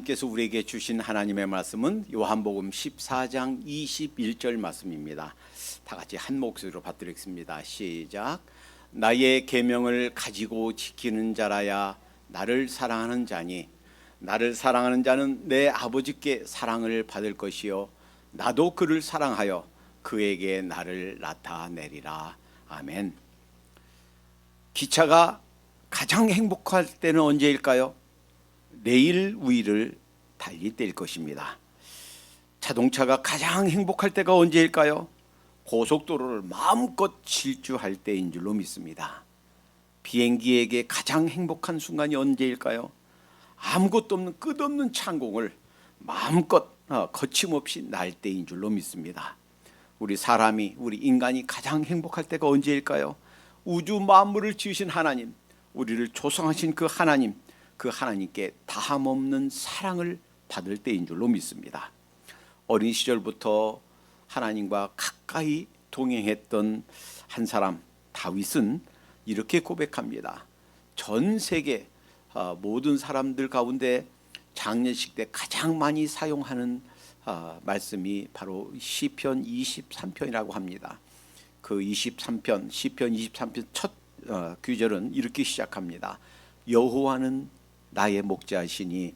하나님께서 우리에게 주신 하나님의 말씀은 요한복음 14장 21절 말씀입니다. 다 같이 한 목소리로 받들겠습니다. 시작. 나의 계명을 가지고 지키는 자라야 나를 사랑하는 자니 나를 사랑하는 자는 내 아버지께 사랑을 받을 것이요 나도 그를 사랑하여 그에게 나를 나타내리라. 아멘. 기차가 가장 행복할 때는 언제일까요? 레일 위를 달릴 때일 것입니다. 자동차가 가장 행복할 때가 언제일까요? 고속도로를 마음껏 질주할 때인 줄로 믿습니다. 비행기에게 가장 행복한 순간이 언제일까요? 아무것도 없는 끝없는 창공을 마음껏 거침없이 날 때인 줄로 믿습니다. 우리 인간이 가장 행복할 때가 언제일까요? 우주 만물을 지으신 하나님, 우리를 조성하신 그 하나님께 다함없는 사랑을 받을 때인 줄로 믿습니다. 어린 시절부터 하나님과 가까이 동행했던 한 사람 다윗은 이렇게 고백합니다. 전 세계 모든 사람들 가운데 장례식 때 가장 많이 사용하는 말씀이 바로 시편 23편이라고 합니다. 그 23편 시편 23편 첫 구절은 이렇게 시작합니다. 여호와는 나의 목자시니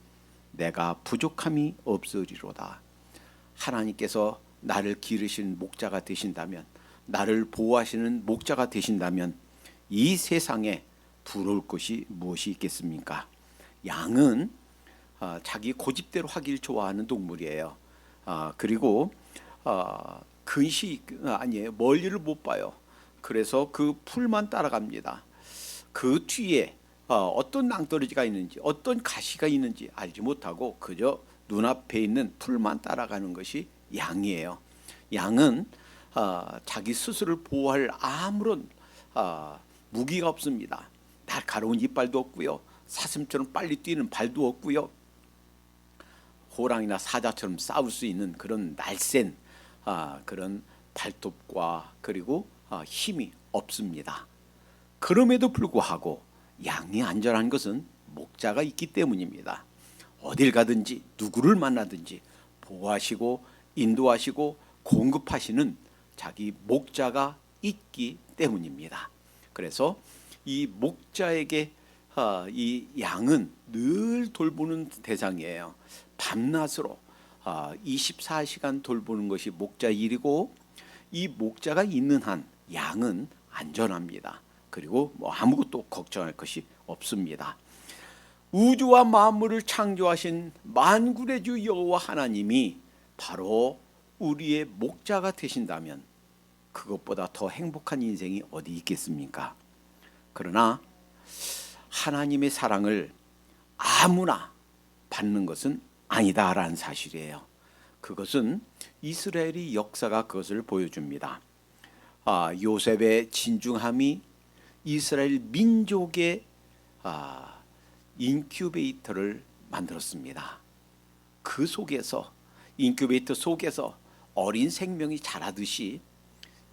내가 부족함이 없으리로다. 하나님께서 나를 기르신 목자가 되신다면, 나를 보호하시는 목자가 되신다면 이 세상에 부러울 것이 무엇이 있겠습니까? 양은 자기 고집대로 하길 좋아하는 동물이에요. 그리고 멀리를 못 봐요. 그래서 그 풀만 따라갑니다. 그 뒤에 어떤 낭떠러지가 있는지 어떤 가시가 있는지 알지 못하고 그저 눈앞에 있는 풀만 따라가는 것이 양이에요. 양은 자기 스스로를 보호할 아무런 무기가 없습니다. 날카로운 이빨도 없고요, 사슴처럼 빨리 뛰는 발도 없고요, 호랑이나 사자처럼 싸울 수 있는 그런 날쌘 그런 발톱과 그리고 힘이 없습니다. 그럼에도 불구하고 양이 안전한 것은 목자가 있기 때문입니다. 어딜 가든지 누구를 만나든지 보호하시고 인도하시고 공급하시는 자기 목자가 있기 때문입니다. 그래서 이 목자에게 이 양은 늘 돌보는 대상이에요. 밤낮으로 24시간 돌보는 것이 목자 일이고, 이 목자가 있는 한 양은 안전합니다. 그리고 아무것도 걱정할 것이 없습니다. 우주와 만물을 창조하신 만군의 주 여호와 하나님이 바로 우리의 목자가 되신다면 그것보다 더 행복한 인생이 어디 있겠습니까? 그러나 하나님의 사랑을 아무나 받는 것은 아니다라는 사실이에요. 그것은 이스라엘의 역사가 그것을 보여줍니다. 요셉의 진중함이 이스라엘 민족의 인큐베이터를 만들었습니다. 그 속에서, 인큐베이터 속에서 어린 생명이 자라듯이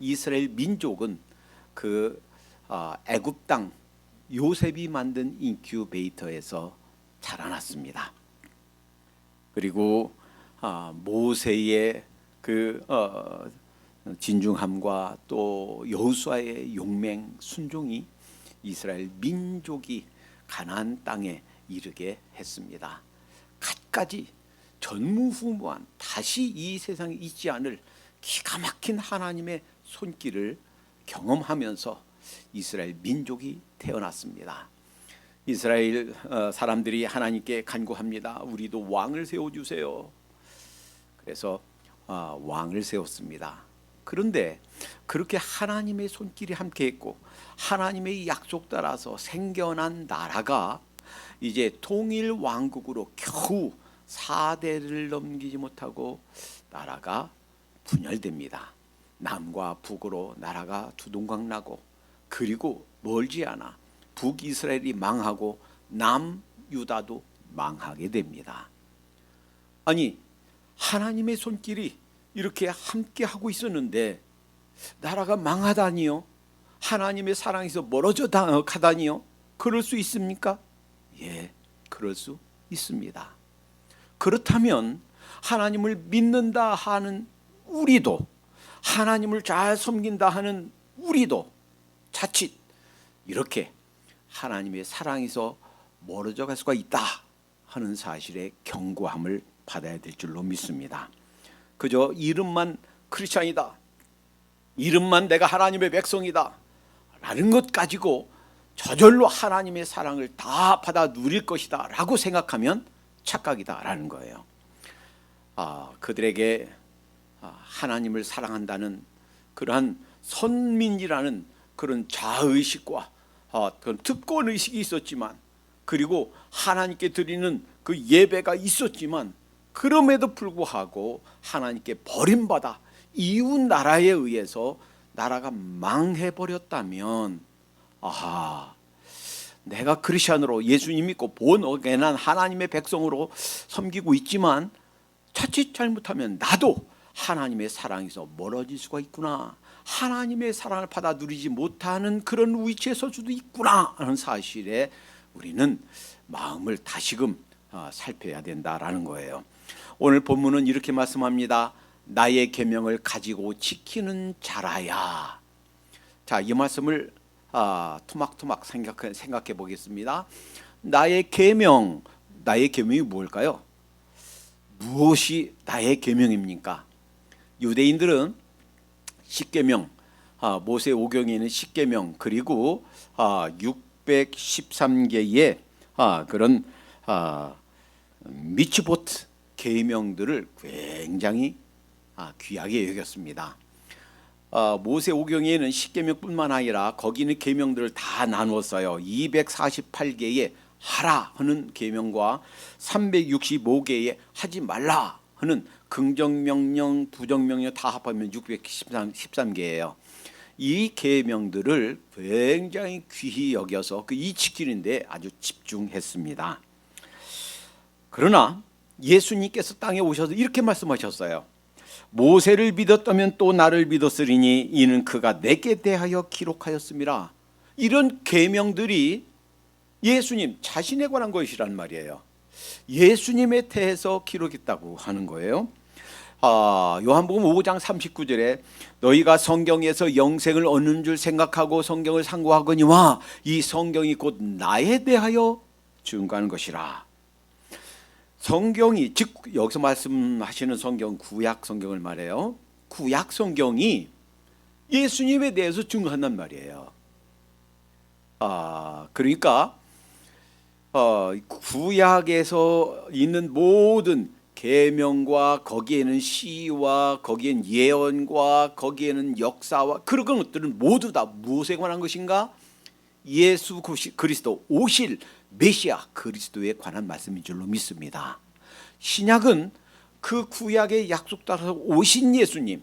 이스라엘 민족은 그 애굽 땅 요셉이 만든 인큐베이터에서 자라났습니다. 그리고 모세의 그 진중함과 또 여호수아의 용맹 순종이 이스라엘 민족이 가나안 땅에 이르게 했습니다. 갖가지 전무후무한 다시 이 세상에 있지 않을 기가 막힌 하나님의 손길을 경험하면서 이스라엘 민족이 태어났습니다. 이스라엘 사람들이 하나님께 간구합니다. 우리도 왕을 세워주세요. 그래서 왕을 세웠습니다. 그런데 그렇게 하나님의 손길이 함께했고 하나님의 약속 따라서 생겨난 나라가 이제 통일 왕국으로 겨우 4대를 넘기지 못하고 나라가 분열됩니다. 남과 북으로 나라가 두동강나고, 그리고 멀지 않아 북이스라엘이 망하고 남유다도 망하게 됩니다. 아니, 하나님의 손길이 이렇게 함께 하고 있었는데 나라가 망하다니요? 하나님의 사랑에서 멀어져 가다니요? 그럴 수 있습니까? 예, 그럴 수 있습니다. 그렇다면 하나님을 믿는다 하는 우리도, 하나님을 잘 섬긴다 하는 우리도 자칫 이렇게 하나님의 사랑에서 멀어져 갈 수가 있다 하는 사실에 경고함을 받아야 될 줄로 믿습니다. 그저 이름만 크리스찬이다, 이름만 내가 하나님의 백성이다 라는 것 가지고 저절로 하나님의 사랑을 다 받아 누릴 것이다 라고 생각하면 착각이다 라는 거예요. 그들에게 하나님을 사랑한다는 그러한 선민이라는 그런 자의식과 그런 특권의식이 있었지만, 그리고 하나님께 드리는 그 예배가 있었지만, 그럼에도 불구하고 하나님께 버림받아 이웃 나라에 의해서 나라가 망해버렸다면, 내가 크리스천으로 예수님 믿고 본 어게난 하나님의 백성으로 섬기고 있지만 자칫 잘못하면 나도 하나님의 사랑에서 멀어질 수가 있구나, 하나님의 사랑을 받아 누리지 못하는 그런 위치에 설 수도 있구나 하는 사실에 우리는 마음을 다시금 살펴야 된다라는 거예요. 오늘 본문은 이렇게 말씀합니다. 나의 계명을 가지고 지키는 자라야. 자, 이 말씀을 토막토막 생각해 보겠습니다. 나의 계명이 뭘까요? 무엇이 나의 계명입니까? 유대인들은 십계명, 모세 오경에는 십계명, 그리고 613개의 그런 미츠보트 계명들을 굉장히 귀하게 여겼습니다. 모세 오경에는 십계명뿐만 아니라 거기는 계명들을 다 나누었어요. 248개의 하라 하는 계명과 365개의 하지 말라 하는 긍정명령, 부정명령 다 합하면 613개예요. 이 계명들을 굉장히 귀히 여겨서 이 지키는데 아주 집중했습니다. 그러나 예수님께서 땅에 오셔서 이렇게 말씀하셨어요. 모세를 믿었다면 또 나를 믿었으리니 이는 그가 내게 대하여 기록하였음이라. 이런 계명들이 예수님 자신에 관한 것이란 말이에요. 예수님에 대해서 기록했다고 하는 거예요. 요한복음 5장 39절에 너희가 성경에서 영생을 얻는 줄 생각하고 성경을 상고하거니와 이 성경이 곧 나에 대하여 증거하는 것이라. 성경이, 즉 여기서 말씀하시는 성경, 구약 성경을 말해요. 구약 성경이 예수님에 대해서 증거한단 말이에요. 그러니까 구약에서 있는 모든 계명과 거기에는 시와 거기엔 예언과 거기에는 역사와 그런 것들은 모두 다 무엇에 관한 것인가? 예수 그리스도 오실 메시아 그리스도에 관한 말씀인 줄로 믿습니다. 신약은 그 구약의 약속 따라서 오신 예수님,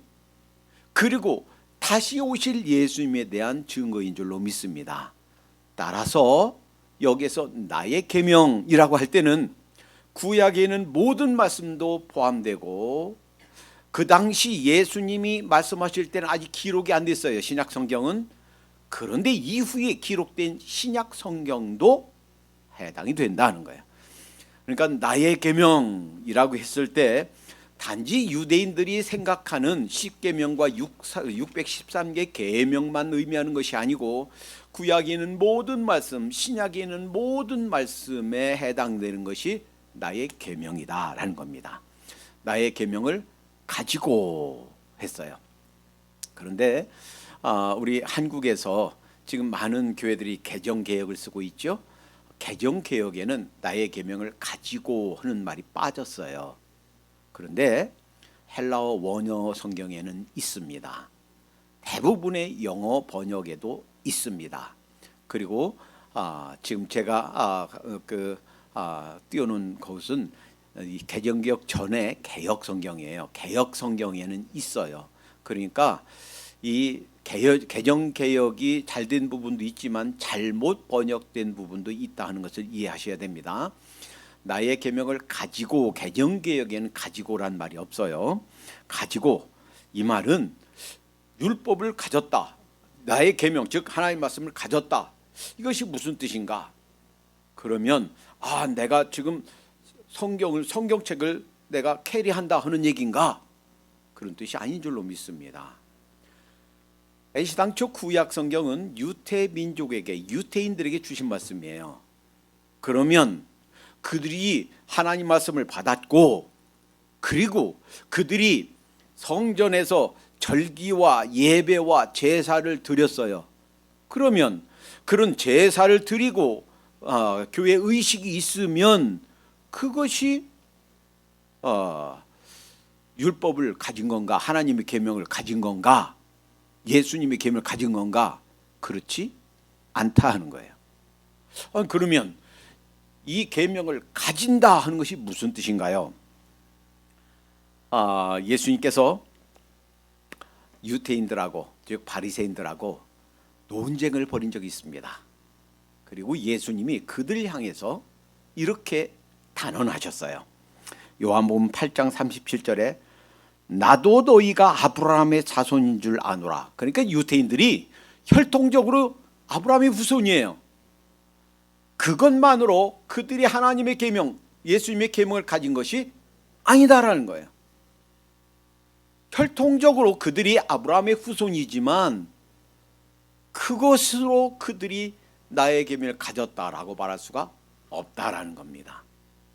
그리고 다시 오실 예수님에 대한 증거인 줄로 믿습니다. 따라서 여기서 나의 계명이라고 할 때는 구약에는 모든 말씀도 포함되고, 그 당시 예수님이 말씀하실 때는 아직 기록이 안 됐어요, 신약 성경은. 그런데 이후에 기록된 신약 성경도 해당이 된다는 거예요. 그러니까 나의 계명이라고 했을 때 단지 유대인들이 생각하는 십계명과 613개 계명만 의미하는 것이 아니고, 구약에는 모든 말씀, 신약에는 모든 말씀에 해당되는 것이 나의 계명이다라는 겁니다. 나의 계명을 가지고 했어요. 그런데 우리 한국에서 지금 많은 교회들이 개정개혁을 쓰고 있죠. 개정개혁에는 나의 계명을 가지고 하는 말이 빠졌어요. 그런데 헬라어 원어 성경에는 있습니다. 대부분의 영어 번역에도 있습니다. 그리고 지금 제가 띄워놓은 것은 이 개정개혁 전에 개역 성경이에요. 개역 성경에는 있어요. 그러니까 이 개정개혁이 잘된 부분도 있지만 잘못 번역된 부분도 있다 하는 것을 이해하셔야 됩니다. 나의 계명을 가지고, 개정개혁에는 가지고란 말이 없어요. 가지고, 이 말은 율법을 가졌다, 나의 계명, 즉 하나님의 말씀을 가졌다, 이것이 무슨 뜻인가? 그러면 내가 지금 성경책을 내가 캐리한다 하는 얘기인가? 그런 뜻이 아닌 줄로 믿습니다. 애시당초 구약 성경은 유대 민족에게, 유대인들에게 주신 말씀이에요. 그러면 그들이 하나님 말씀을 받았고, 그리고 그들이 성전에서 절기와 예배와 제사를 드렸어요. 그러면 그런 제사를 드리고 교회 의식이 있으면 그것이 율법을 가진 건가? 하나님의 계명을 가진 건가? 예수님의 계명을 가진 건가? 그렇지 않다 하는 거예요. 그러면 이 계명을 가진다 하는 것이 무슨 뜻인가요? 예수님께서 유대인들하고, 즉 바리새인들하고 논쟁을 벌인 적이 있습니다. 그리고 예수님이 그들 향해서 이렇게 단언하셨어요. 요한복음 8장 37절에 나도 너희가 아브라함의 자손인 줄 아노라. 그러니까 유대인들이 혈통적으로 아브라함의 후손이에요. 그것만으로 그들이 하나님의 계명, 예수님의 계명을 가진 것이 아니다라는 거예요. 혈통적으로 그들이 아브라함의 후손이지만 그것으로 그들이 나의 계명을 가졌다라고 말할 수가 없다라는 겁니다.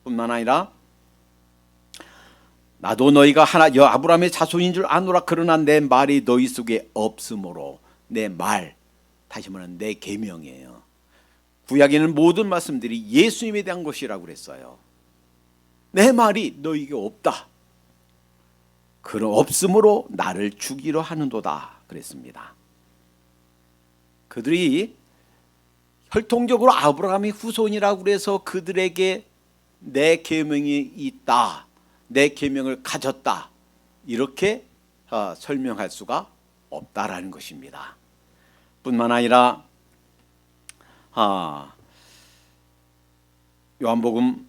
뿐만 아니라 나도 너희가 아브라함의 자손인 줄 아노라. 그러나 내 말이 너희 속에 없으므로. 내 말, 다시 말하면 내 계명이에요. 구약에는 모든 말씀들이 예수님에 대한 것이라고 그랬어요. 내 말이 너희에게 없다. 그럼 없으므로 나를 죽이려 하는도다 그랬습니다. 그들이 혈통적으로 아브라함의 후손이라고 그래서 그들에게 내 계명이 있다, 내 계명을 가졌다, 이렇게 설명할 수가 없다라는 것입니다. 뿐만 아니라 요한복음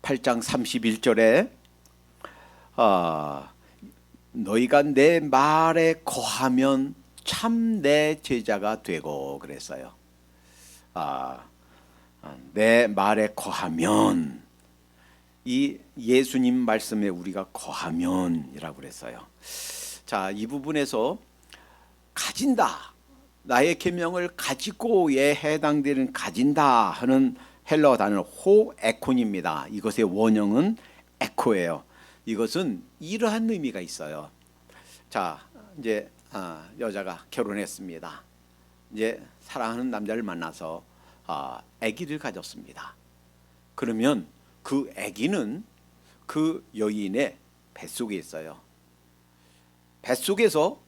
8장 31절에 너희가 내 말에 거하면 참 내 제자가 되고 그랬어요. 내 말에 거하면, 이 예수님 말씀에 우리가 거하면이라고 그랬어요. 자, 이 부분에서 가진다, 나의 계명을 가지고에 해당되는 가진다 하는 헬라어 단어는 호에콘입니다. 이것의 원형은 에코예요. 이것은 이러한 의미가 있어요. 자, 이제 여자가 결혼했습니다. 이제 사랑하는 남자를 만나서 아기를 가졌습니다. 그러면 그 아기는 그 여인의 뱃속에 있어요. 뱃속에서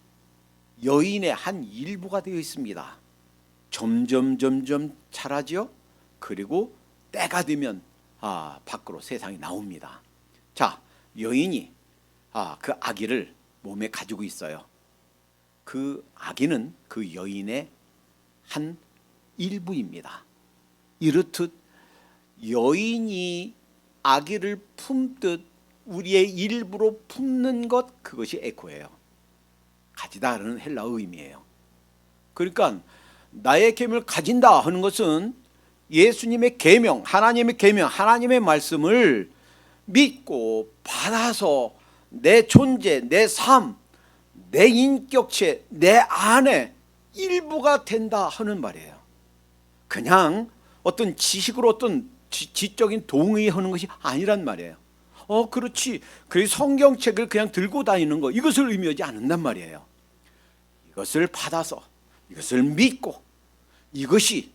여인의 한 일부가 되어 있습니다. 점점 자라죠. 그리고 때가 되면 밖으로 세상에 나옵니다. 자, 여인이 그 아기를 몸에 가지고 있어요. 그 아기는 그 여인의 한 일부입니다. 이렇듯 여인이 아기를 품듯 우리의 일부로 품는 것, 그것이 에코예요. 가지다라는 헬라어 의미예요. 그러니까 나의 계명을 가진다 하는 것은 예수님의 계명, 하나님의 계명, 하나님의 말씀을 믿고 받아서 내 존재, 내 삶, 내 인격체, 내 안에 일부가 된다 하는 말이에요. 그냥 어떤 지식으로 어떤 지적인 동의하는 것이 아니란 말이에요. 그렇지. 그래서 성경책을 그냥 들고 다니는 거, 이것을 의미하지 않는단 말이에요. 이것을 받아서, 이것을 믿고, 이것이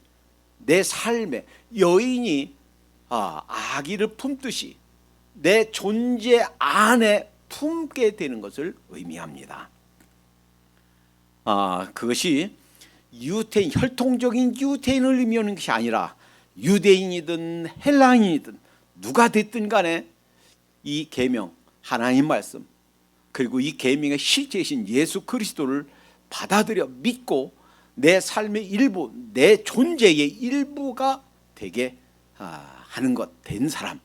내 삶에 여인이 아기를 품듯이 내 존재 안에 품게 되는 것을 의미합니다. 그것이 유대인, 혈통적인 유대인을 의미하는 것이 아니라 유대인이든 헬라인이든 누가 됐든 간에 이 계명, 하나님 말씀, 그리고 이 계명의 실제이신 예수 그리스도를 받아들여 믿고 내 삶의 일부, 내 존재의 일부가 되게 하는 것, 된 사람.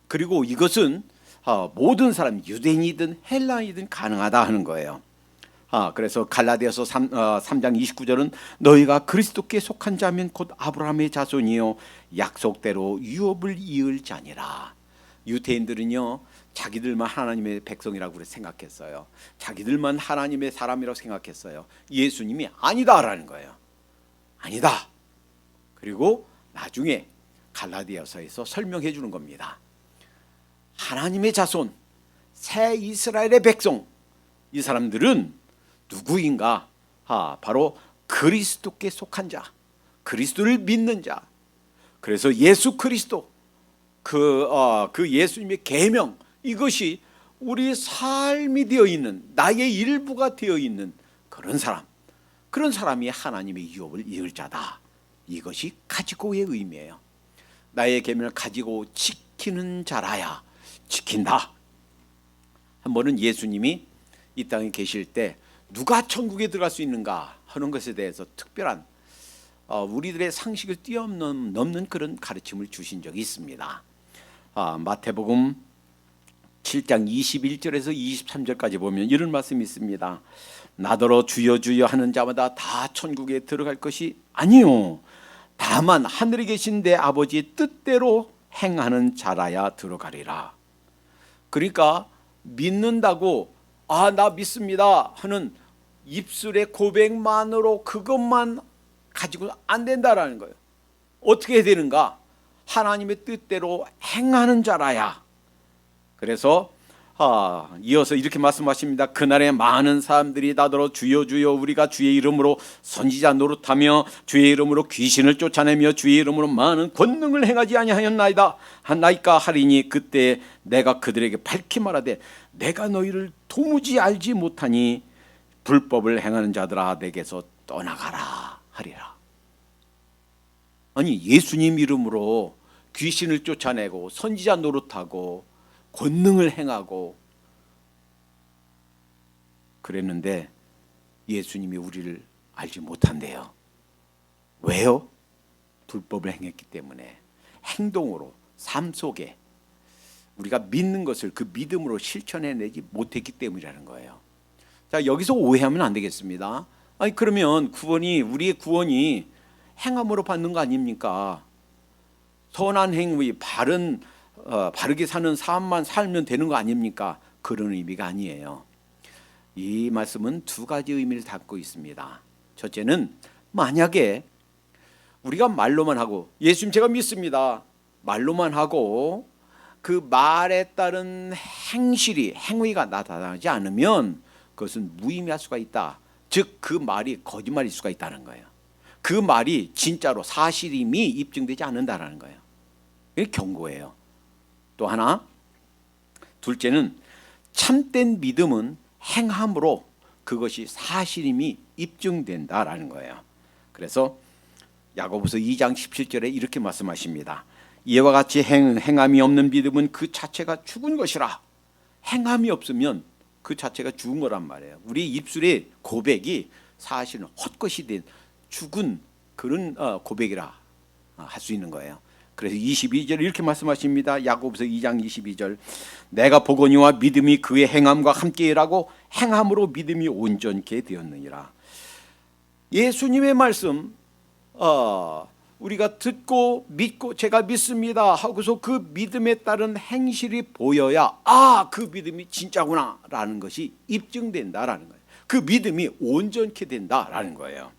그리고 이것은 모든 사람, 유대인이든 헬라인이든 가능하다 하는 거예요. 그래서 갈라디아서 3장 29절은 너희가 그리스도께 속한 자면 곧 아브라함의 자손이요 약속대로 유업을 이을 자니라. 유대인들은요 자기들만 하나님의 백성이라고 생각했어요. 자기들만 하나님의 사람이라고 생각했어요. 예수님이 아니다라는 거예요. 아니다. 그리고 나중에 갈라디아서에서 설명해 주는 겁니다. 하나님의 자손, 새 이스라엘의 백성, 이 사람들은 누구인가? 바로 그리스도께 속한 자, 그리스도를 믿는 자. 그래서 예수 그리스도, 그 예수님의 계명, 이것이 우리 삶이 되어 있는, 나의 일부가 되어 있는 그런 사람, 그런 사람이 하나님의 유업을 이을 자다. 이것이 가지고의 의미예요. 나의 계명을 가지고 지키는 자라야 지킨다. 한 번은 예수님이 이 땅에 계실 때 누가 천국에 들어갈 수 있는가 하는 것에 대해서 특별한 우리들의 상식을 뛰어넘는 그런 가르침을 주신 적이 있습니다. 마태복음 7장 21절에서 23절까지 보면 이런 말씀이 있습니다. 나더러 주여 주여 하는 자마다 다 천국에 들어갈 것이 아니요 다만 하늘에 계신 내 아버지의 뜻대로 행하는 자라야 들어가리라. 그러니까 믿는다고 나 믿습니다 하는 입술의 고백만으로 그것만 가지고 안 된다라는 거예요. 어떻게 해야 되는가? 하나님의 뜻대로 행하는 자라야. 그래서 이어서 이렇게 말씀하십니다. 그날에 많은 사람들이 나더러 주여 주여 우리가 주의 이름으로 선지자 노릇하며 주의 이름으로 귀신을 쫓아내며 주의 이름으로 많은 권능을 행하지 아니하였나이다 하나이까 하리니 그때 내가 그들에게 밝히 말하되 내가 너희를 도무지 알지 못하니 불법을 행하는 자들아 내게서 떠나가라 하리라. 아니 예수님 이름으로 귀신을 쫓아내고 선지자 노릇하고 권능을 행하고 그랬는데 예수님이 우리를 알지 못한대요. 왜요? 불법을 행했기 때문에. 행동으로 삶 속에 우리가 믿는 것을 그 믿음으로 실천해내지 못했기 때문이라는 거예요. 자, 여기서 오해하면 안 되겠습니다. 아니 그러면 우리의 구원이 행함으로 받는 거 아닙니까? 선한 행위, 바르게 사는 삶만 살면 되는 거 아닙니까? 그런 의미가 아니에요. 이 말씀은 두 가지 의미를 담고 있습니다. 첫째는 만약에 우리가 말로만 하고 예수님 제가 믿습니다 말로만 하고 그 말에 따른 행위가 나타나지 않으면 그것은 무의미할 수가 있다. 즉 그 말이 거짓말일 수가 있다는 거예요. 그 말이 진짜로 사실임이 입증되지 않는다는 거예요. 이게 경고예요. 또 하나, 둘째는 참된 믿음은 행함으로 그것이 사실임이 입증된다라는 거예요. 그래서 야고보서 2장 17절에 이렇게 말씀하십니다. 이와 같이 행함이 없는 믿음은 그 자체가 죽은 것이라. 행함이 없으면 그 자체가 죽은 거란 말이에요. 우리 입술의 고백이 사실은 헛것이 된 죽은 그런 고백이라 할 수 있는 거예요. 그래서 22절 이렇게 말씀하십니다. 야고보서 2장 22절 내가 보거니와 믿음이 그의 행함과 함께 일하고 행함으로 믿음이 온전케 되었느니라. 예수님의 말씀 우리가 듣고 믿고 제가 믿습니다 하고서 그 믿음에 따른 행실이 보여야 그 믿음이 진짜구나 라는 것이 입증된다라는 거예요. 그 믿음이 온전케 된다라는 거예요.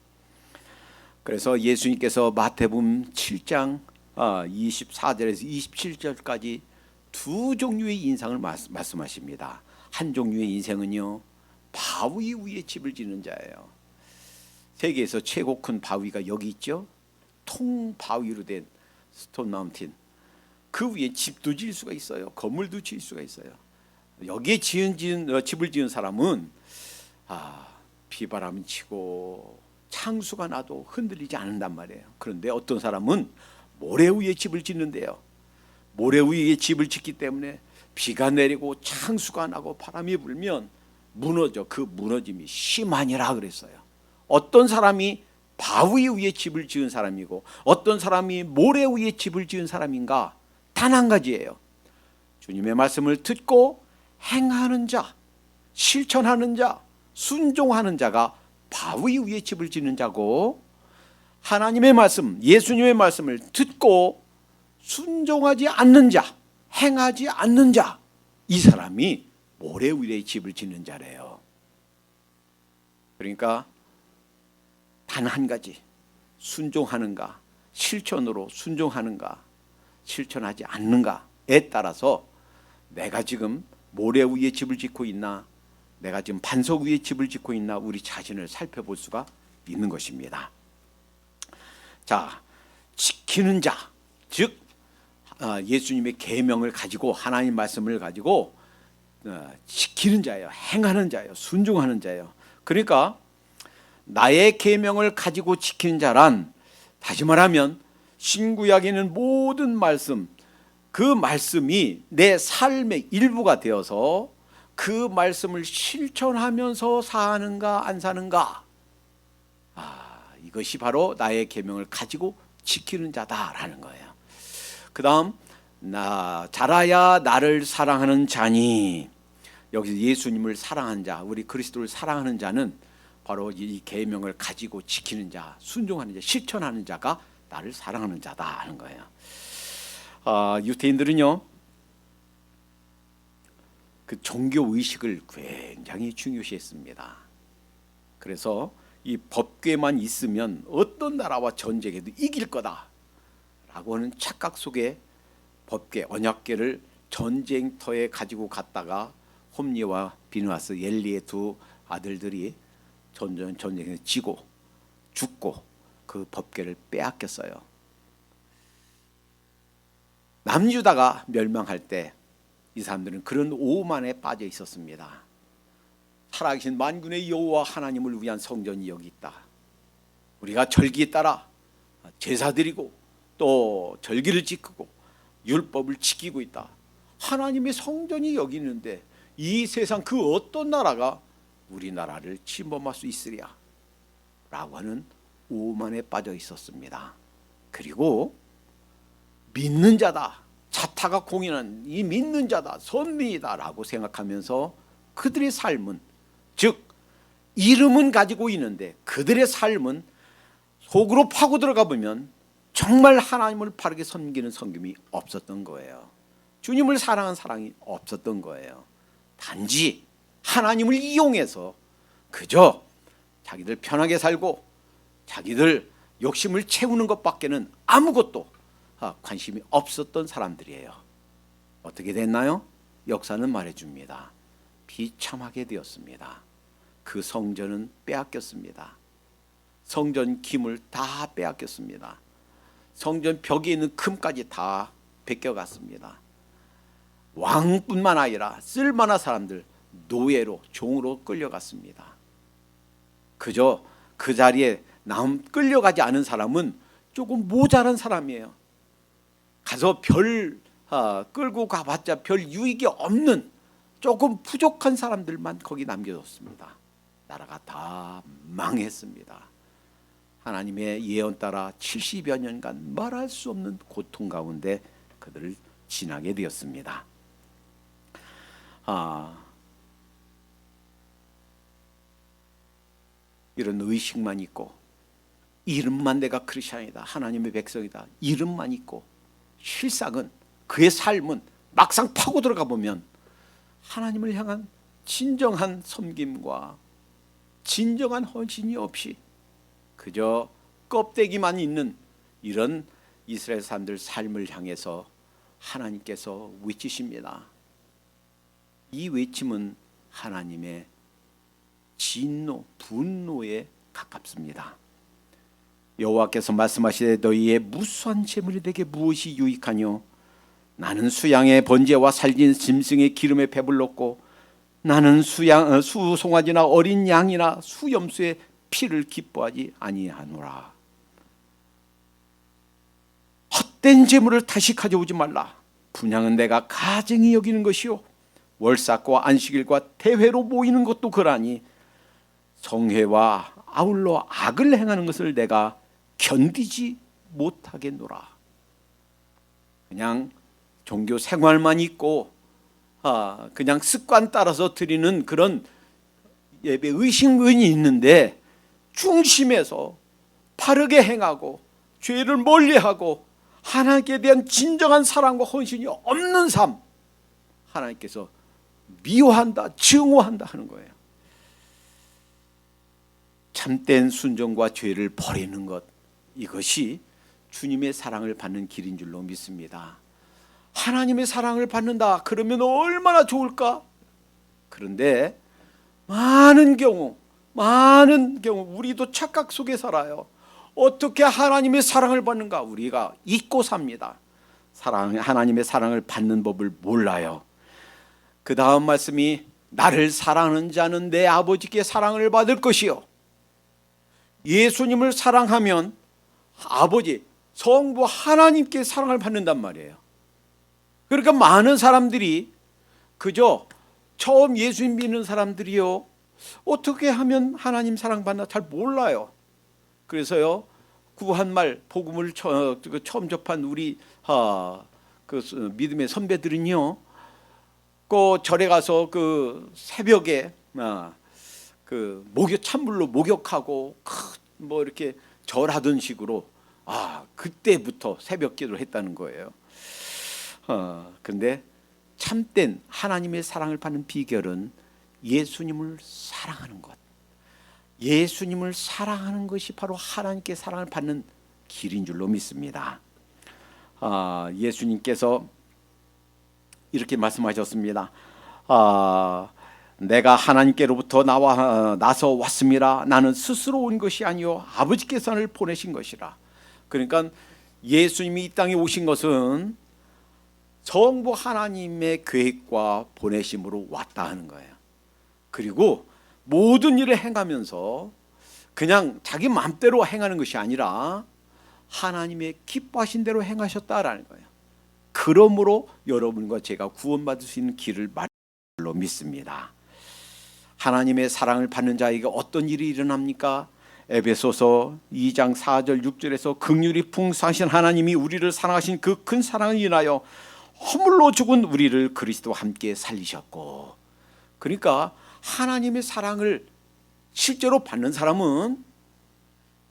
그래서 예수님께서 마태복음 7장 24절에서 27절까지 두 종류의 인상을 말씀하십니다. 한 종류의 인생은요 바위 위에 집을 짓는 자예요. 세계에서 최고 큰 바위가 여기 있죠. 통바위로 된 스톤 마운틴. 그 위에 집도 지을 수가 있어요. 건물도 지을 수가 있어요. 여기에 집을 지은 사람은 비바람 치고 창수가 나도 흔들리지 않는단 말이에요. 그런데 어떤 사람은 모래 위에 집을 짓는데요. 모래 위에 집을 짓기 때문에 비가 내리고 창수가 나고 바람이 불면 무너져. 그 무너짐이 심하니라 그랬어요. 어떤 사람이 바위 위에 집을 지은 사람이고 어떤 사람이 모래 위에 집을 지은 사람인가? 단 한 가지예요. 주님의 말씀을 듣고 행하는 자, 실천하는 자, 순종하는 자가 바위 위에 집을 짓는 자고, 하나님의 말씀, 예수님의 말씀을 듣고 순종하지 않는 자, 행하지 않는 자, 이 사람이 모래 위에 집을 짓는 자래요. 그러니까 단 한 가지, 순종하는가, 실천으로 순종하는가, 실천하지 않는가에 따라서 내가 지금 모래 위에 집을 짓고 있나, 내가 지금 반석 위에 집을 짓고 있나, 우리 자신을 살펴볼 수가 있는 것입니다. 자, 지키는 자, 즉 예수님의 계명을 가지고, 하나님 말씀을 가지고 지키는 자예요. 행하는 자예요. 순종하는 자예요. 그러니까 나의 계명을 가지고 지키는 자란, 다시 말하면 신구약에 있는 모든 말씀, 그 말씀이 내 삶의 일부가 되어서 그 말씀을 실천하면서 사는가 안 사는가, 이것이 바로 나의 계명을 가지고 지키는 자다라는 거예요. 그 다음, 자라야 나를 사랑하는 자니, 여기서 예수님을 사랑하는 자, 우리 그리스도를 사랑하는 자는 바로 이 계명을 가지고 지키는 자, 순종하는 자, 실천하는 자가 나를 사랑하는 자다 하는 거예요. 유대인들은요, 그 종교 의식을 굉장히 중요시했습니다. 그래서 이 법궤만 있으면 어떤 나라와 전쟁에도 이길 거다라고 하는 착각 속에 법궤, 언약궤를 전쟁터에 가지고 갔다가 홈리와 비느하스, 엘리의 두 아들들이 전쟁에서 지고 죽고 그 법궤를 빼앗겼어요. 남유다가 멸망할 때 이 사람들은 그런 오만에 빠져 있었습니다. 살아계신 만군의 여호와 하나님을 위한 성전이 여기 있다. 우리가 절기에 따라 제사 드리고 또 절기를 지키고 율법을 지키고 있다. 하나님의 성전이 여기 있는데 이 세상 그 어떤 나라가 우리나라를 침범할 수 있으랴 라고 하는 오만에 빠져 있었습니다. 그리고 믿는 자다, 자타가 공인한 이 믿는 자다, 선민이다 라고 생각하면서 그들의 삶은, 즉 이름은 가지고 있는데 그들의 삶은 속으로 파고 들어가 보면 정말 하나님을 바르게 섬기는 섬김이 없었던 거예요. 주님을 사랑하는 사랑이 없었던 거예요. 단지 하나님을 이용해서 그저 자기들 편하게 살고 자기들 욕심을 채우는 것밖에는 아무것도 관심이 없었던 사람들이에요. 어떻게 됐나요? 역사는 말해줍니다. 비참하게 되었습니다. 그 성전은 빼앗겼습니다. 성전 기물 다 빼앗겼습니다. 성전 벽에 있는 금까지 다 베껴갔습니다. 왕뿐만 아니라 쓸만한 사람들 노예로, 종으로 끌려갔습니다. 그저 그 자리에 끌려가지 않은 사람은 조금 모자란 사람이에요. 가서 끌고 가봤자 별 유익이 없는 조금 부족한 사람들만 거기 남겨뒀습니다. 나라가 다 망했습니다. 하나님의 예언 따라 70여 년간 말할 수 없는 고통 가운데 그들을 지나게 되었습니다. 이런 의식만 있고 이름만 내가 크리스천이다, 하나님의 백성이다, 이름만 있고 실상은, 그의 삶은 막상 파고 들어가 보면 하나님을 향한 진정한 섬김과 진정한 헌신이 없이 그저 껍데기만 있는 이런 이스라엘 사람들 삶을 향해서 하나님께서 외치십니다. 이 외침은 하나님의 진노, 분노에 가깝습니다. 여호와께서 말씀하시되 너희의 무수한 재물이 내게 무엇이 유익하뇨? 나는 수양의 번제와 살진 짐승의 기름에 배불렀고 나는 수송아지나 어린 양이나 수염수의 피를 기뻐하지 아니하노라. 헛된 재물을 다시 가져오지 말라. 분향은 내가 가증히 여기는 것이요 월삭과 안식일과 대회로 모이는 것도 그러하니 성회와 아울러 악을 행하는 것을 내가 견디지 못하겠노라. 그냥 종교 생활만 있고 그냥 습관 따라서 드리는 그런 예배 의식문이 있는데 중심에서 바르게 행하고 죄를 멀리하고 하나님께 대한 진정한 사랑과 헌신이 없는 삶, 하나님께서 미워한다, 증오한다 하는 거예요. 참된 순종과 죄를 버리는 것, 이것이 주님의 사랑을 받는 길인 줄로 믿습니다. 하나님의 사랑을 받는다 그러면 얼마나 좋을까? 그런데 많은 경우 우리도 착각 속에 살아요. 어떻게 하나님의 사랑을 받는가? 우리가 잊고 삽니다. 하나님의 사랑을 받는 법을 몰라요. 그 다음 말씀이 나를 사랑하는 자는 내 아버지께 사랑을 받을 것이요. 예수님을 사랑하면 아버지, 성부 하나님께 사랑을 받는단 말이에요. 그러니까 많은 사람들이 그저 처음 예수님 믿는 사람들이요, 어떻게 하면 하나님 사랑받나 잘 몰라요. 그래서요, 구한말 복음을 처음 접한 우리 그 믿음의 선배들은요, 그 절에 가서 그 새벽에 그 찬물로 목욕하고 뭐 이렇게 절하던 식으로 그때부터 새벽 기도를 했다는 거예요. 근데 참된 하나님의 사랑을 받는 비결은 예수님을 사랑하는 것, 예수님을 사랑하는 것이 바로 하나님께 사랑을 받는 길인 줄로 믿습니다. 예수님께서 이렇게 말씀하셨습니다. 내가 하나님께로부터 나서 왔습니다. 나는 스스로 온 것이 아니요 아버지께서 나를 보내신 것이라. 그러니까 예수님이 이 땅에 오신 것은 성부 하나님의 계획과 보내심으로 왔다 하는 거예요. 그리고 모든 일을 행하면서 그냥 자기 마음대로 행하는 것이 아니라 하나님의 기뻐하신 대로 행하셨다라는 거예요. 그러므로 여러분과 제가 구원받을 수 있는 길을 말로 믿습니다. 하나님의 사랑을 받는 자에게 어떤 일이 일어납니까? 에베소서 2장 4절 6절에서 긍휼이 풍성하신 하나님이 우리를 사랑하신 그 큰 사랑을 인하여 허물로 죽은 우리를 그리스도와 함께 살리셨고, 그러니까 하나님의 사랑을 실제로 받는 사람은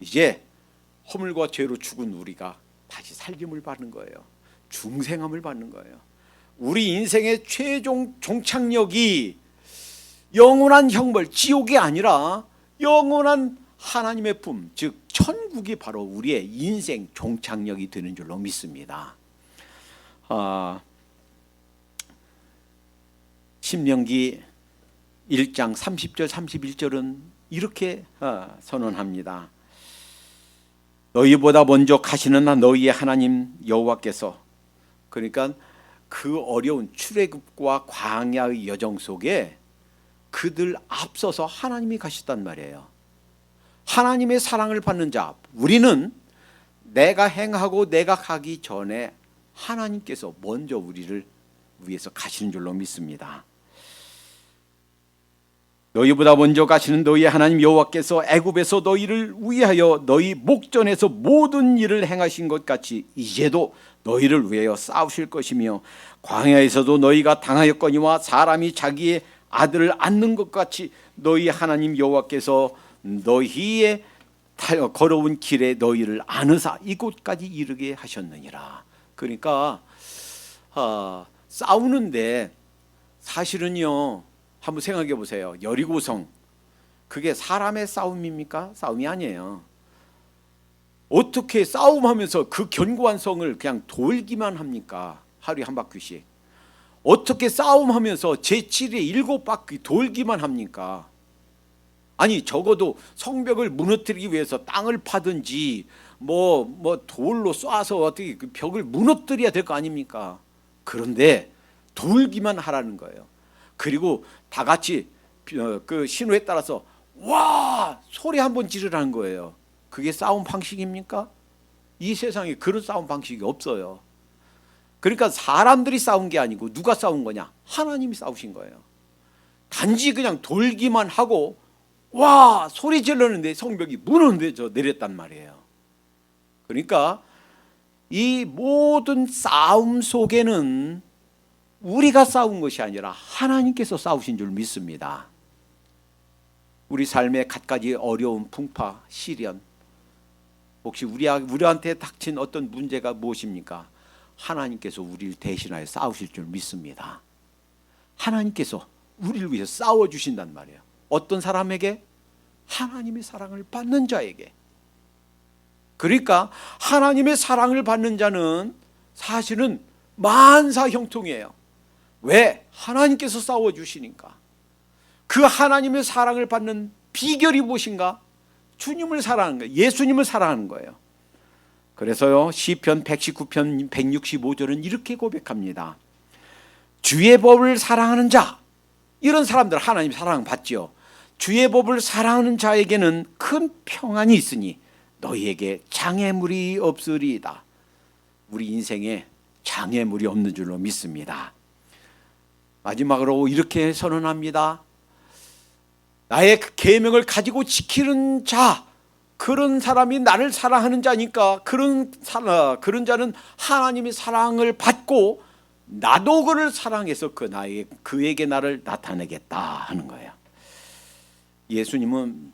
이제 허물과 죄로 죽은 우리가 다시 살림을 받는 거예요. 중생함을 받는 거예요. 우리 인생의 최종 종착역이 영원한 형벌, 지옥이 아니라 영원한 하나님의 품, 즉 천국이 바로 우리의 인생 종착역이 되는 줄로 믿습니다. 신명기 1장 30절 31절은 이렇게 선언합니다. 너희보다 먼저 가시는 너희의 하나님 여호와께서, 그러니까 그 어려운 출애굽과 광야의 여정 속에 그들 앞서서 하나님이 가셨단 말이에요. 하나님의 사랑을 받는 자, 우리는 내가 행하고 내가 가기 전에 하나님께서 먼저 우리를 위해서 가시는 줄로 믿습니다. 너희보다 먼저 가시는 너희의 하나님 여호와께서 애굽에서 너희를 위하여 너희 목전에서 모든 일을 행하신 것 같이 이제도 너희를 위하여 싸우실 것이며, 광야에서도 너희가 당하였거니와 사람이 자기의 아들을 안는 것 같이 너희 하나님 여호와께서 너희의 걸어온 길에 너희를 안으사 이곳까지 이르게 하셨느니라. 그러니까 싸우는데 사실은요, 한번 생각해 보세요. 여리고성, 그게 사람의 싸움입니까? 싸움이 아니에요. 어떻게 싸움하면서 그 견고한 성을 그냥 돌기만 합니까? 하루에 한 바퀴씩. 어떻게 싸움하면서 제7의 7바퀴 돌기만 합니까? 아니, 적어도 성벽을 무너뜨리기 위해서 땅을 파든지 뭐 돌로 쏴서 어떻게 그 벽을 무너뜨려야 될 거 아닙니까? 그런데 돌기만 하라는 거예요. 그리고 다 같이 그 신호에 따라서 와 소리 한번 지르라는 거예요. 그게 싸움 방식입니까? 이 세상에 그런 싸움 방식이 없어요. 그러니까 사람들이 싸운 게 아니고 누가 싸운 거냐? 하나님이 싸우신 거예요. 단지 그냥 돌기만 하고 와 소리 질렀는데 성벽이 무너져 내렸단 말이에요. 그러니까 이 모든 싸움 속에는 우리가 싸운 것이 아니라 하나님께서 싸우신 줄 믿습니다. 우리 삶의 갖가지 어려운 풍파, 시련, 혹시 우리한테 닥친 어떤 문제가 무엇입니까? 하나님께서 우리를 대신하여 싸우실 줄 믿습니다. 하나님께서 우리를 위해서 싸워주신단 말이에요. 어떤 사람에게? 하나님의 사랑을 받는 자에게. 그러니까 하나님의 사랑을 받는 자는 사실은 만사 형통이에요. 왜? 하나님께서 싸워주시니까. 그 하나님의 사랑을 받는 비결이 무엇인가? 주님을 사랑하는 거예요. 예수님을 사랑하는 거예요. 그래서요, 시편 119편 165절은 이렇게 고백합니다. 주의 법을 사랑하는 자, 이런 사람들 하나님 사랑 받지요. 주의 법을 사랑하는 자에게는 큰 평안이 있으니 너희에게 장애물이 없으리이다. 우리 인생에 장애물이 없는 줄로 믿습니다. 마지막으로 이렇게 선언합니다. 나의 계명을 가지고 지키는 자, 그런 사람이 나를 사랑하는 자니까 그런 자는 하나님의 사랑을 받고 나도 그를 사랑해서 그에게 나를 나타내겠다 하는 거예요. 예수님은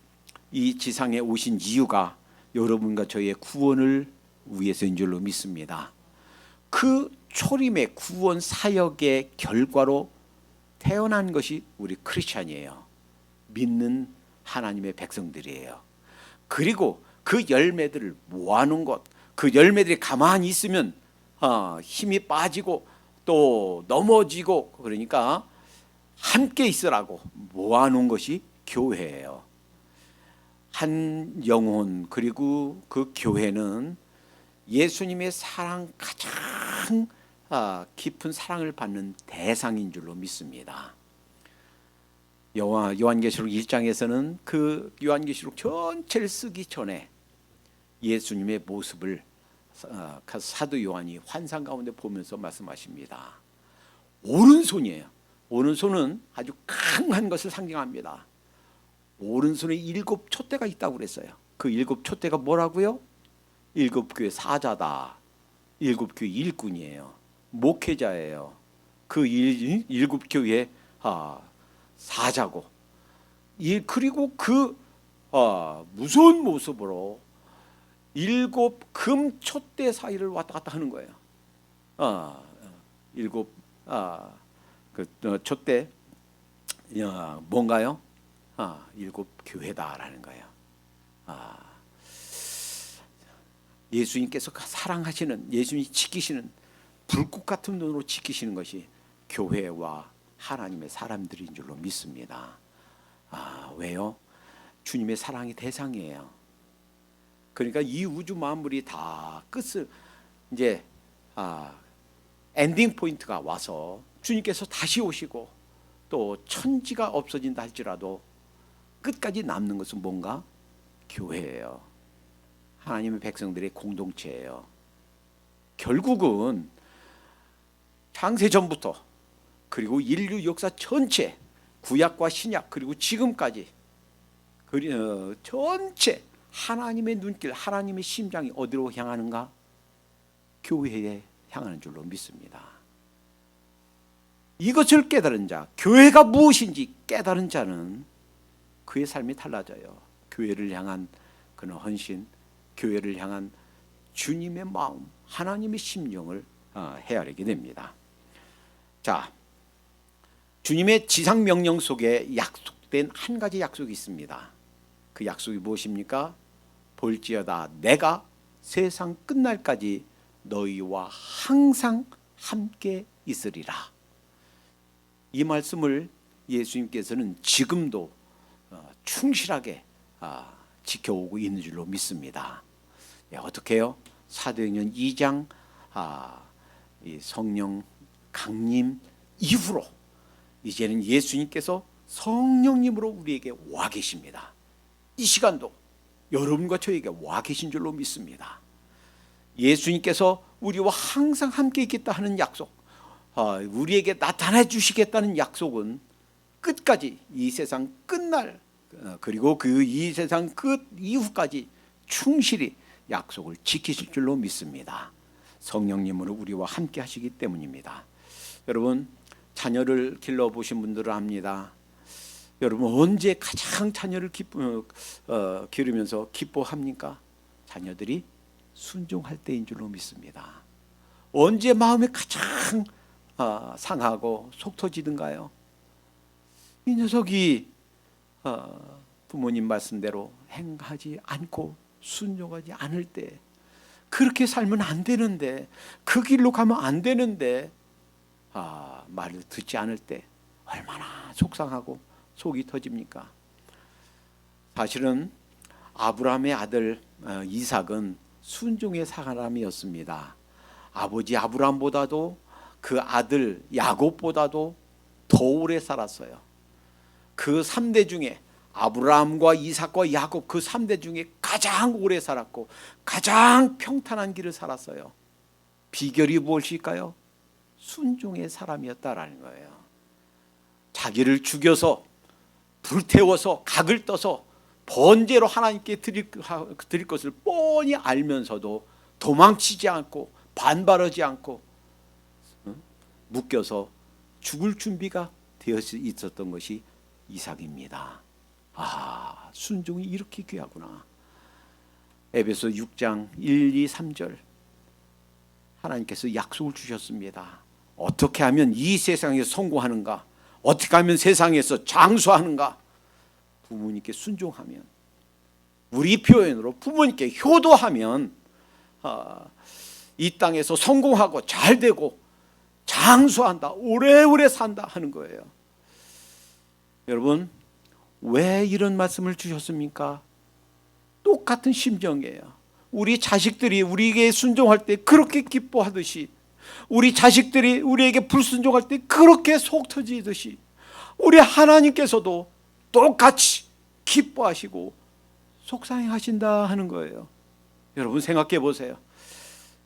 이 지상에 오신 이유가 여러분과 저의 구원을 위해서인 줄로 믿습니다. 그 초림의 구원 사역의 결과로 태어난 것이 우리 크리스찬이에요. 믿는 하나님의 백성들이에요. 그리고 그 열매들을 모아놓은 것, 그 열매들이 가만히 있으면 힘이 빠지고 또 넘어지고, 그러니까 함께 있으라고 모아놓은 것이 교회예요. 한 영혼, 그리고 그 교회는 예수님의 사랑, 가장 깊은 사랑을 받는 대상인 줄로 믿습니다. 요한계시록 1장에서는 그 요한계시록 전체를 쓰기 전에 예수님의 모습을 사도 요한이 환상 가운데 보면서 말씀하십니다. 오른손이에요. 오른손은 아주 강한 것을 상징합니다. 오른손에 7 촛대가 있다고 그랬어요. 그 7 촛대가 뭐라고요? 7 교회 사자다. 7 교회 일꾼이에요. 목회자예요. 그 7 교회 사자고, 그리고 그 무서운 모습으로 7 금 촛대 사이를 왔다 갔다 하는 거예요. 7 촛대 뭔가요? 7 교회다라는 거예요. 예수님께서 사랑하시는, 예수님이 지키시는, 불꽃 같은 눈으로 지키시는 것이 교회와 하나님의 사람들인 줄로 믿습니다. 왜요? 주님의 사랑이 대상이에요. 그러니까 이 우주 만물이 다 끝을 이제 엔딩 포인트가 와서 주님께서 다시 오시고 또 천지가 없어진다 할지라도 끝까지 남는 것은 뭔가? 교회예요. 하나님의 백성들의 공동체예요. 결국은 창세 전부터 그리고 인류 역사 전체, 구약과 신약 그리고 지금까지 전체 하나님의 눈길, 하나님의 심장이 어디로 향하는가? 교회에 향하는 줄로 믿습니다. 이것을 깨달은 자, 교회가 무엇인지 깨달은 자는 그의 삶이 달라져요. 교회를 향한 그런 헌신, 교회를 향한 주님의 마음, 하나님의 심령을 헤아리게 됩니다. 자, 주님의 지상 명령 속에 약속된 한 가지 약속이 있습니다. 그 약속이 무엇입니까? 볼지어다 내가 세상 끝날까지 너희와 항상 함께 있으리라. 이 말씀을 예수님께서는 지금도 충실하게 지켜오고 있는 줄로 믿습니다. 어떻게 해요? 사도행전 2장 이 성령 강림 이후로 이제는 예수님께서 성령님으로 우리에게 와 계십니다. 이 시간도 여러분과 저에게 와 계신 줄로 믿습니다. 예수님께서 우리와 항상 함께 있겠다 하는 약속, 우리에게 나타내 주시겠다는 약속은 끝까지 이 세상 끝날, 그리고 이 세상 끝 이후까지 충실히 약속을 지키실 줄로 믿습니다. 성령님으로 우리와 함께 하시기 때문입니다. 여러분, 자녀를 길러보신 분들은 압니다. 여러분 언제 가장 자녀를 기르면서 기뻐합니까? 자녀들이 순종할 때인 줄로 믿습니다. 언제 마음이 가장 상하고 속 터지든가요? 이 녀석이 부모님 말씀대로 행하지 않고 순종하지 않을 때, 그렇게 살면 안 되는데, 그 길로 가면 안 되는데 말을 듣지 않을 때 얼마나 속상하고 속이 터집니까? 사실은 아브라함의 아들 이삭은 순종의 사람이었습니다. 아버지 아브라함보다도 그 아들 야곱보다도 더 오래 살았어요. 그 3대 중에 아브라함과 이삭과 야곱, 그 3대 중에 가장 오래 살았고 가장 평탄한 길을 살았어요. 비결이 무엇일까요? 순종의 사람이었다라는 거예요. 자기를 죽여서 불태워서 각을 떠서 번제로 하나님께 드릴 것을 뻔히 알면서도 도망치지 않고 반발하지 않고 묶여서 죽을 준비가 되어 있었던 것이 이삭입니다. 순종이 이렇게 귀하구나. 에베소 6장 1, 2, 3절 하나님께서 약속을 주셨습니다. 어떻게 하면 이 세상에서 성공하는가? 어떻게 하면 세상에서 장수하는가? 부모님께 순종하면, 우리 표현으로 부모님께 효도하면 이 땅에서 성공하고 잘되고 장수한다, 오래오래 산다 하는 거예요. 여러분, 왜 이런 말씀을 주셨습니까? 똑같은 심정이에요. 우리 자식들이 우리에게 순종할 때 그렇게 기뻐하듯이, 우리 자식들이 우리에게 불순종할 때 그렇게 속 터지듯이, 우리 하나님께서도 똑같이 기뻐하시고 속상해하신다 하는 거예요. 여러분 생각해 보세요.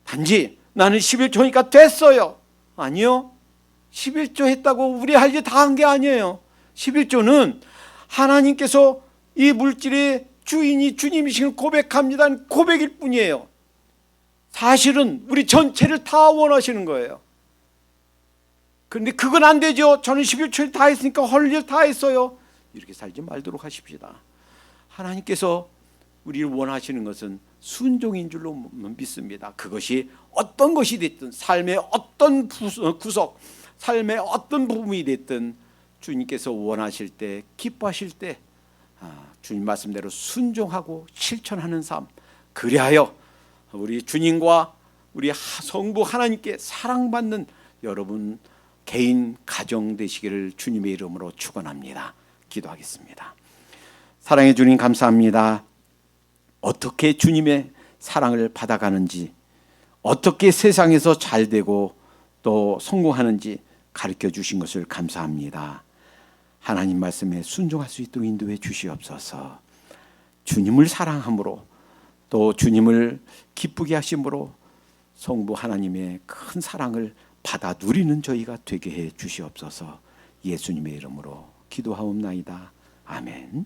단지 나는 11조니까 됐어요. 아니요. 11조 했다고 우리 할 일 다 한 게 아니에요. 11조는 하나님께서 이 물질의 주인이 주님이신 고백합니다, 고백일 뿐이에요. 사실은 우리 전체를 다 원하시는 거예요. 그런데 그건 안 되죠. 저는 11조를 다 했으니까 할 일 다 했어요. 이렇게 살지 말도록 하십시다. 하나님께서 우리를 원하시는 것은 순종인 줄로 믿습니다. 그것이 어떤 것이 됐든, 삶의 어떤 구석, 삶의 어떤 부분이 됐든 주님께서 원하실 때, 기뻐하실 때 주님 말씀대로 순종하고 실천하는 삶, 그리하여 우리 주님과 우리 성부 하나님께 사랑받는 여러분 개인 가정 되시기를 주님의 이름으로 축원합니다. 기도하겠습니다. 사랑해 주님 감사합니다. 어떻게 주님의 사랑을 받아가는지, 어떻게 세상에서 잘되고 또 성공하는지 가르쳐 주신 것을 감사합니다. 하나님 말씀에 순종할 수 있도록 인도해 주시옵소서. 주님을 사랑함으로 또 주님을 기쁘게 하심으로 성부 하나님의 큰 사랑을 받아 누리는 저희가 되게 해 주시옵소서. 예수님의 이름으로 기도하옵나이다. 아멘.